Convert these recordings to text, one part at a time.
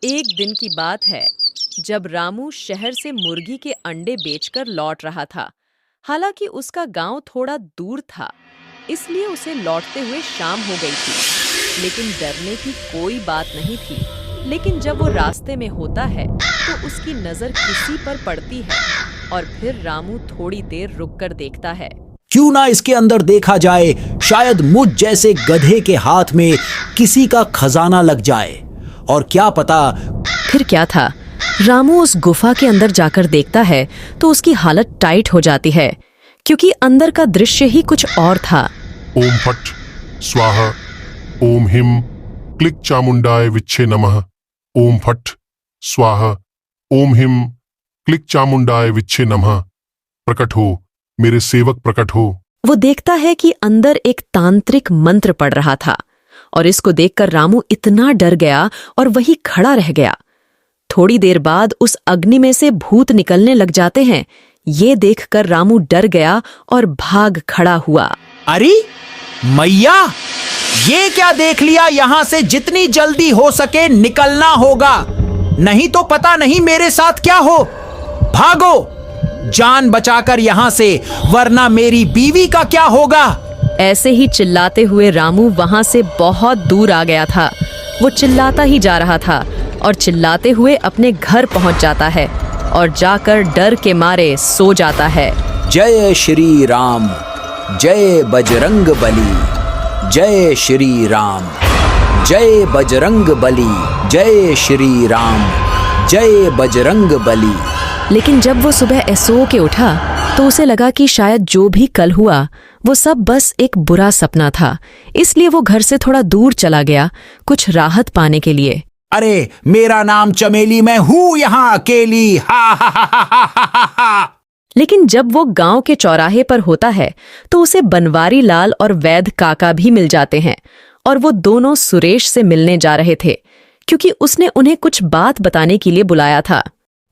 एक दिन की बात है जब रामू शहर से मुर्गी के अंडे बेचकर लौट रहा था। हालांकि उसका गांव थोड़ा दूर था, इसलिए उसे लौटते हुए शाम हो गई थी। लेकिन डरने की कोई बात नहीं थी। लेकिन जब वो रास्ते में होता है तो उसकी नजर किसी पर पड़ती है और फिर रामू थोड़ी देर रुककर देखता है। क्यों ना इसके अंदर देखा जाए, शायद मुझ जैसे गधे के हाथ में किसी का खजाना लग जाए। और क्या पता फिर क्या था। रामू उस गुफा के अंदर जाकर देखता है तो उसकी हालत टाइट हो जाती है, क्योंकि अंदर का दृश्य ही कुछ और था। ओम फट स्वाहा ओम हिम क्लिक चामुंडाय विच्छे नमः। ओम फट स्वाहा ओम हिम क्लिक चामुंडाय विच्छे नमः। प्रकट हो मेरे सेवक, प्रकट हो। वो देखता है कि अंदर एक तांत्रिक मंत्र पढ़ रहा था और इसको देखकर रामू इतना डर गया और वहीं खड़ा रह गया। थोड़ी देर बाद उस अग्नि में से भूत निकलने लग जाते हैं। ये देखकर रामू डर गया और भाग खड़ा हुआ। अरे मैया, ये क्या देख लिया? यहाँ से जितनी जल्दी हो सके निकलना होगा, नहीं तो पता नहीं मेरे साथ क्या हो। भागो जान बचाकर यहाँ से, वरना मेरी बीवी का क्या होगा। ऐसे ही चिल्लाते हुए रामू वहां से बहुत दूर आ गया था। वो चिल्लाता ही जा रहा था और चिल्लाते हुए अपने घर पहुंच जाता है और जाकर डर के मारे सो जाता है। जय श्री राम, जय बजरंग बली, जय श्री राम, जय बजरंग बली, जय श्री राम, जय बजरंग बली। लेकिन जब वो सुबह सो के उठा तो उसे लगा कि शायद जो भी कल हुआ वो सब बस एक बुरा सपना था। इसलिए वो घर से थोड़ा दूर चला गया, कुछ राहत पाने के लिए। अरे मेरा नाम चमेली, मैं हूँ यहाँ अकेली, हा हा हा हा हा हा हा। लेकिन जब वो गांव के चौराहे पर होता है तो उसे बनवारी लाल और वैद काका भी मिल जाते हैं और वो दोनों सुरेश से मिलने जा रहे थे, क्योंकि उसने उन्हें कुछ बात बताने के लिए बुलाया था।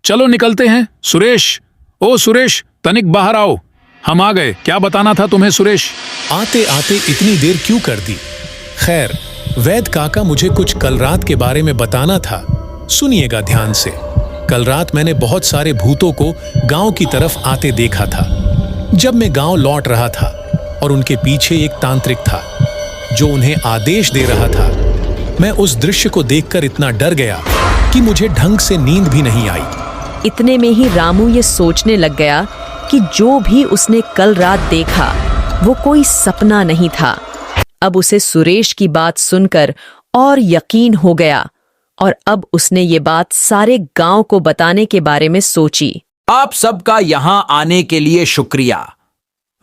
चलो निकलते हैं। सुरेश, ओ सुरेश, तनिक बाहर आओ, हम आ गए। क्या बताना था तुम्हें सुरेश? आते आते इतनी देर क्यों कर दी? खैर, वैद काका मुझे कुछ कल रात के बारे में बताना था। सुनिएगा ध्यान से। कल रात मैंने बहुत सारे भूतों को गांव की तरफ आते देखा था। जब मैं गांव लौट रहा था और उनके पीछे एक तांत्रिक था जो उन्हें आदेश दे रहा था, मैं उस दृश्य को देखकर इतना डर गया कि मुझे ढंग से नींद भी नहीं आई। इतने में ही रामू ये सोचने लग गया कि जो भी उसने कल रात देखा वो कोई सपना नहीं था। अब उसे सुरेश की बात सुनकर और यकीन हो गया और अब उसने ये बात सारे गांव को बताने के बारे में सोची। आप सबका यहाँ आने के लिए शुक्रिया।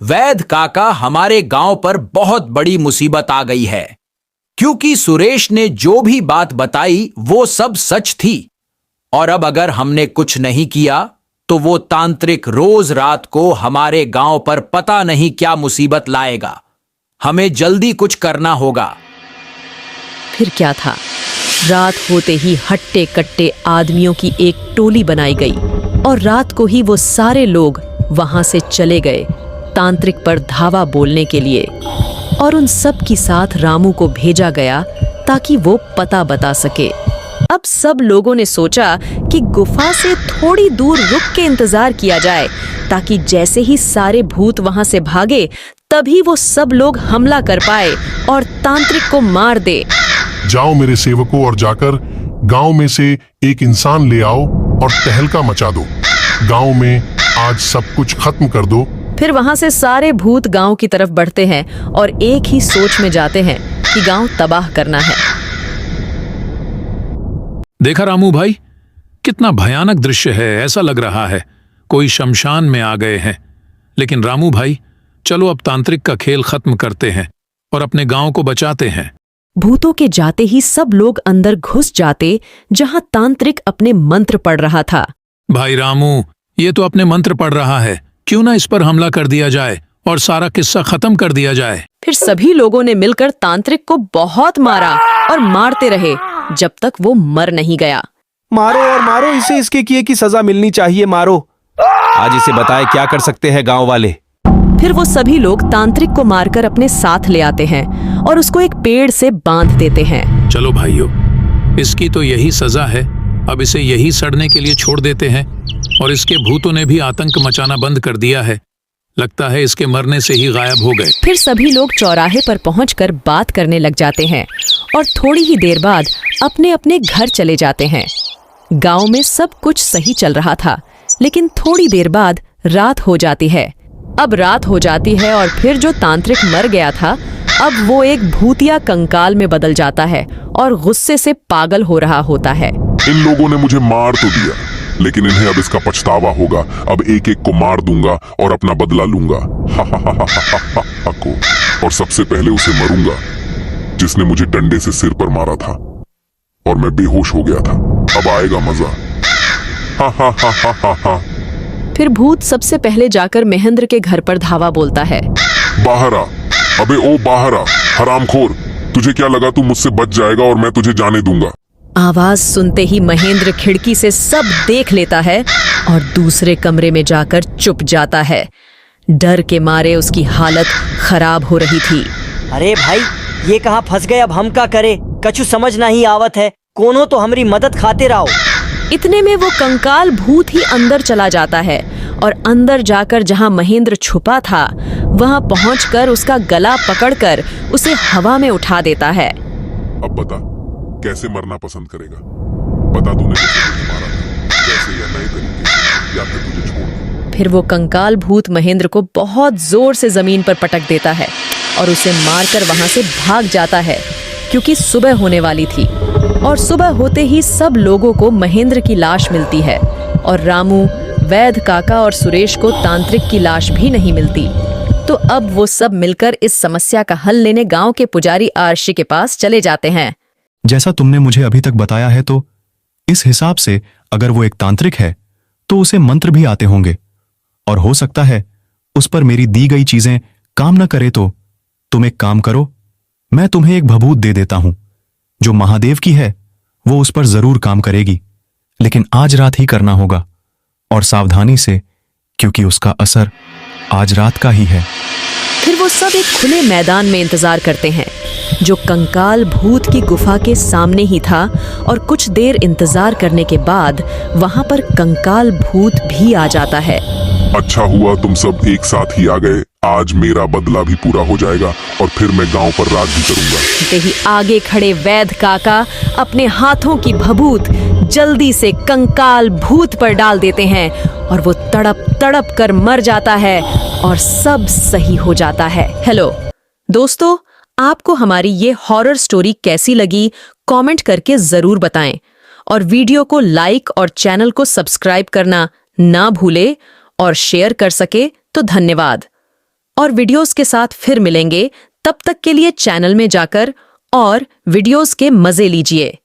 वैद काका, हमारे गांव पर बहुत बड़ी मुसीबत आ गई है, क्योंकि सुरेश ने जो भी बात बताई वो सब सच थी। और अब अगर हमने कुछ नहीं किया तो वो तांत्रिक रोज रात को हमारे गांव पर पता नहीं क्या मुसीबत लाएगा। हमें जल्दी कुछ करना होगा। फिर क्या था, रात होते ही हट्टे कट्टे आदमियों की एक टोली बनाई गई और रात को ही वो सारे लोग वहां से चले गए तांत्रिक पर धावा बोलने के लिए। और उन सब के साथ रामू को भेजा गया ताकि वो पता बता सके। अब सब लोगों ने सोचा कि गुफा से थोड़ी दूर रुक के इंतजार किया जाए, ताकि जैसे ही सारे भूत वहां से भागे तभी वो सब लोग हमला कर पाए और तांत्रिक को मार दे। जाओ मेरे सेवकों और जाकर गांव में से एक इंसान ले आओ और तहलका मचा दो। गांव में आज सब कुछ खत्म कर दो। फिर वहां से सारे भूत गांव की तरफ बढ़ते हैं और एक ही सोच में जाते हैं कि गांव तबाह करना है। देखा रामू भाई, कितना भयानक दृश्य है। ऐसा लग रहा है कोई शमशान में आ गए हैं। लेकिन रामू भाई, चलो अब तांत्रिक का खेल खत्म करते हैं और अपने गांव को बचाते हैं। भूतों के जाते ही सब लोग अंदर घुस जाते जहां तांत्रिक अपने मंत्र पढ़ रहा था। भाई रामू, ये तो अपने मंत्र पढ़ रहा है, क्यों ना इस पर हमला कर दिया जाए और सारा किस्सा खत्म कर दिया जाए। फिर सभी लोगों ने मिलकर तांत्रिक को बहुत मारा और मारते रहे जब तक वो मर नहीं गया। मारो और मारो इसे, इसके किए की सजा मिलनी चाहिए, मारो। आज इसे बताए क्या कर सकते हैं गांव वाले। फिर वो सभी लोग तांत्रिक को मारकर अपने साथ ले आते हैं और उसको एक पेड़ से बांध देते हैं। चलो भाइयों, इसकी तो यही सजा है अब इसे यही सड़ने के लिए छोड़ देते हैं। और इसके भूतों ने भी आतंक मचाना बंद कर दिया है। लगता है इसके मरने से ही गायब हो गए। फिर सभी लोग चौराहे पर पहुंचकर बात करने लग जाते हैं और थोड़ी ही देर बाद अपने अपने घर चले जाते हैं। गांव में सब कुछ सही चल रहा था, लेकिन थोड़ी देर बाद रात हो जाती है। अब रात हो जाती है और फिर जो तांत्रिक मर गया था, अब वो एक भूतिया कंकाल में बदल जाता है और गुस्से से पागल हो रहा होता है। इन लोगों ने मुझे मार तो दिया, लेकिन इन्हें अब इसका पछतावा होगा। अब एक एक को मार दूंगा और अपना बदला लूंगा। हा को। और सबसे पहले उसे मरूंगा जिसने मुझे डंडे से सिर पर मारा था और मैं बेहोश हो गया था। अब आएगा मजा। हा। फिर भूत सबसे पहले जाकर महेंद्र के घर पर धावा बोलता है। बाहर आ, अबे ओ बाहर आ, हरामखोर। तुझे क्या लगा तू मुझसे बच जाएगा और मैं तुझे जाने दूंगा? आवाज सुनते ही महेंद्र खिड़की से सब देख लेता है और दूसरे कमरे में जाकर चुप जाता है। डर के मारे उसकी हालत खराब हो रही थी। अरे भाई, ये कहाँ फंस गए? अब हम क्या करे? कछु समझ नहीं आवत है। कोनो तो हमारी मदद खाते रहो। इतने में वो कंकाल भूत ही अंदर चला जाता है और अंदर जाकर जहां महेंद्र छुपा था वहां पहुंचकर उसका गला पकड़कर उसे हवा में उठा देता है। अब बता, कैसे मरना पसंद करेगा? बता, तूने कैसे मुझे मारा था? कैसे या नए तरीके से, या फिर तुझे छोड़ दूं? फिर वो कंकाल भूत महेंद्र को बहुत जोर से जमीन पर पटक देता है और उसे मारकर वहां से भाग जाता है, क्योंकि सुबह होने वाली थी। और सुबह होते ही सब लोगों को महेंद्र की लाश मिलती है और रामू, वैद काका और सुरेश को तांत्रिक की लाश भी नहीं मिलती। तो अब वो सब मिलकर इस समस्या का हल लेने गांव के पुजारी आरशी के पास चले जाते हैं। जैसा तुमने मुझे अभी तक बताया है, तो इस हिसाब से अगर वो एक तांत्रिक है तो उसे मंत्र भी आते होंगे, और हो सकता है उस पर मेरी दी गई चीजें काम न करे। तो तुम एक काम करो, मैं तुम्हें एक भभूत दे देता हूं जो महादेव की है। वो उस पर जरूर काम करेगी, लेकिन आज रात ही करना होगा, और सावधानी से, क्योंकि उसका असर आज रात का ही है। फिर वो सब एक खुले मैदान में इंतजार करते हैं जो कंकाल भूत की गुफा के सामने ही था, और कुछ देर इंतजार करने के बाद वहां पर कंकाल भूत भी आ जाता है। अच्छा हुआ तुम सब एक साथ ही आ गए। आज मेरा बदला भी पूरा हो जाएगा और फिर मैं गांव पर राज भी करूंगा। ते ही आगे खड़े वैद काका अपने हाथों की भभूत जल्दी से कंकाल भूत पर डाल देते हैं और वो तड़प तड़प कर मर जाता है और सब सही हो जाता है। हेलो दोस्तों, आपको हमारी ये हॉरर स्टोरी कैसी लगी कमेंट करके जरूर बताएं, और वीडियो को लाइक और चैनल को सब्सक्राइब करना ना भूले, और शेयर कर सके तो धन्यवाद। और वीडियोस के साथ फिर मिलेंगे, तब तक के लिए चैनल में जाकर और वीडियोस के मजे लीजिए।